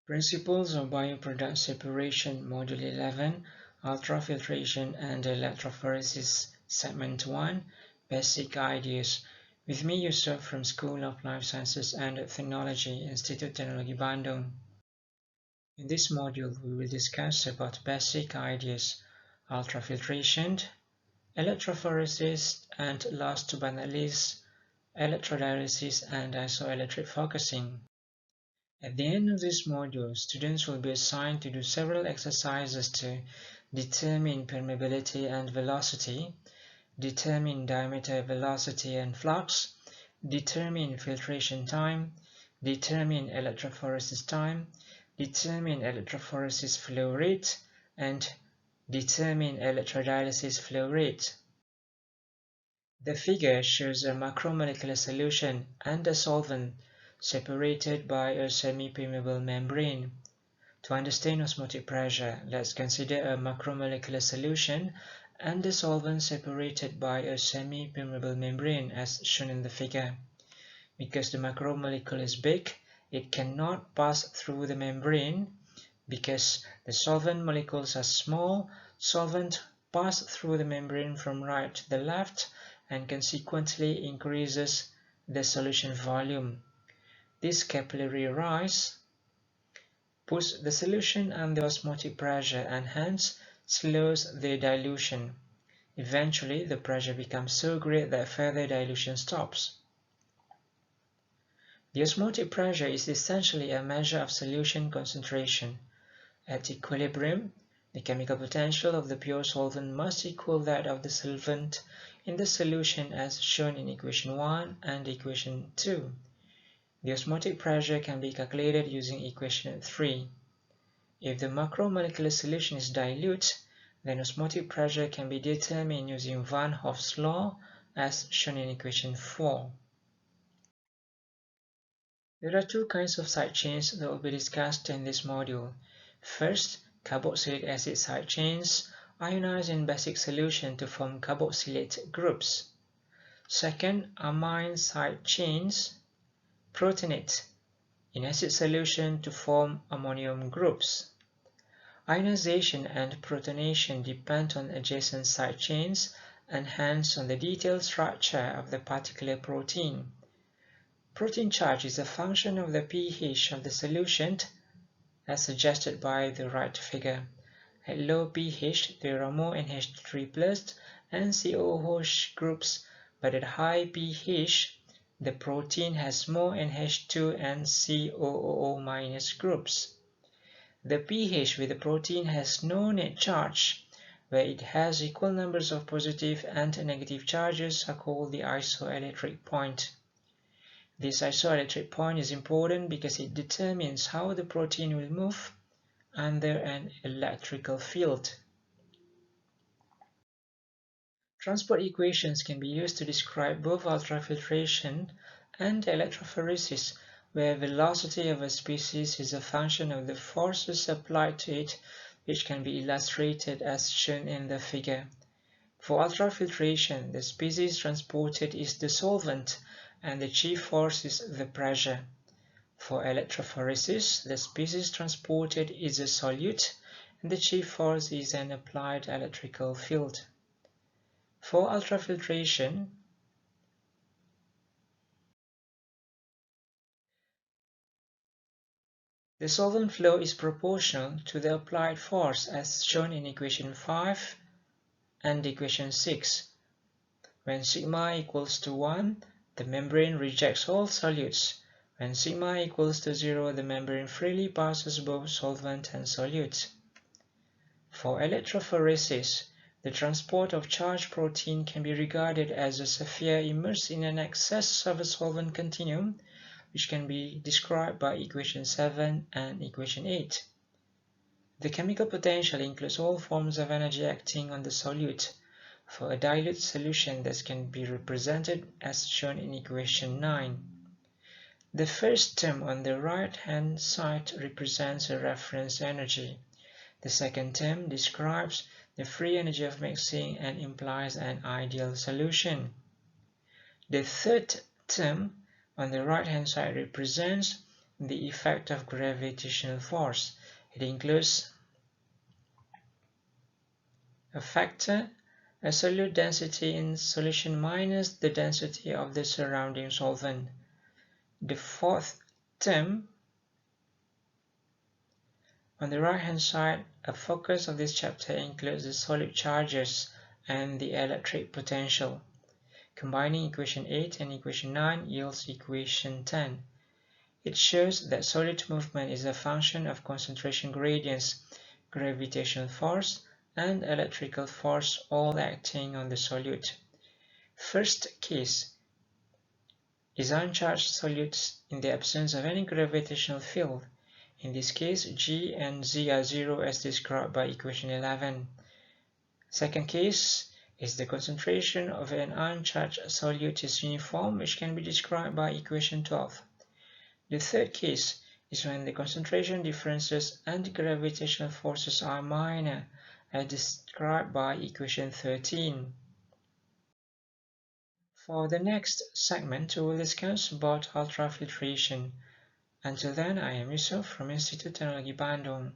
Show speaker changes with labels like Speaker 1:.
Speaker 1: Principles of Bioproduct Separation, Module 11, Ultrafiltration and Electrophoresis, Segment 1, Basic Ideas. With me, Yusuf from School of Life Sciences and Technology, Institut Teknologi Bandung. In this module, we will discuss about basic ideas, ultrafiltration, electrophoresis, and last but not least, electrodialysis and isoelectric focusing. At the end of this module, students will be assigned to do several exercises to determine permeability and velocity, determine diameter, velocity and flux, determine filtration time, determine electrophoresis time, determine electrophoresis flow rate, and determine electrodialysis flow rate. The figure shows a macromolecular solution and a solvent separated by a semi-permeable membrane. To understand osmotic pressure, let's consider a macromolecular solution and a solvent separated by a semi-permeable membrane as shown in the figure. Because the macromolecule is big, it cannot pass through the membrane. Because the solvent molecules are small, solvent pass through the membrane from right to the left and consequently increases the solution volume. This capillary rise puts the solution under osmotic pressure and hence slows the dilution. Eventually, the pressure becomes so great that further dilution stops. The osmotic pressure is essentially a measure of solution concentration. At equilibrium, the chemical potential of the pure solvent must equal that of the solvent in the solution as shown in equation 1 and equation 2. The osmotic pressure can be calculated using equation 3. If the macromolecular solution is dilute, then osmotic pressure can be determined using Van Hoff's law as shown in equation 4. There are two kinds of side chains that will be discussed in this module. First, carboxylic acid side chains ionize in basic solution to form carboxylate groups. Second, amine side chains protonate in acid solution to form ammonium groups. Ionization and protonation depend on adjacent side chains and hence on the detailed structure of the particular protein. Protein charge is a function of the pH of the solution as suggested by the right figure. At low pH, there are more NH3+ and COOH groups, but at high pH, the protein has more NH2 and COOO- groups. The pH with the protein has no net charge, where it has equal numbers of positive and negative charges are called the isoelectric point. This isoelectric point is important because it determines how the protein will move under an electrical field. Transport equations can be used to describe both ultrafiltration and electrophoresis, where velocity of a species is a function of the forces applied to it, which can be illustrated as shown in the figure. For ultrafiltration, the species transported is the solvent, and the chief force is the pressure. For electrophoresis, the species transported is a solute, and the chief force is an applied electrical field. For ultrafiltration, the solvent flow is proportional to the applied force as shown in equation 5 and equation 6. When sigma equals to 1, the membrane rejects all solutes. When sigma equals to 0, the membrane freely passes both solvent and solute. For electrophoresis, the transport of charged protein can be regarded as a sphere immersed in an excess of a solvent continuum, which can be described by equation 7 and equation 8. The chemical potential includes all forms of energy acting on the solute. For a dilute solution, this can be represented as shown in equation 9. The first term on the right-hand side represents a reference energy. The second term describes the free energy of mixing and implies an ideal solution. The third term on the right-hand side represents the effect of gravitational force. It includes a factor, a solute density in solution minus the density of the surrounding solvent. The fourth term, on the right hand side, a focus of this chapter includes the solid charges and the electric potential. Combining equation 8 and equation 9 yields equation 10. It shows that solid movement is a function of concentration gradients, gravitational force, and electrical force all acting on the solute. First case is uncharged solutes in the absence of any gravitational field. In this case, G and Z are 0 as described by equation 11. Second case is the concentration of an uncharged solute is uniform, which can be described by equation 12. The third case is when the concentration differences and gravitational forces are minor, as described by equation 13. For the next segment, we will discuss about ultrafiltration. Until then, I am Yusuf from Institut Teknologi Bandung.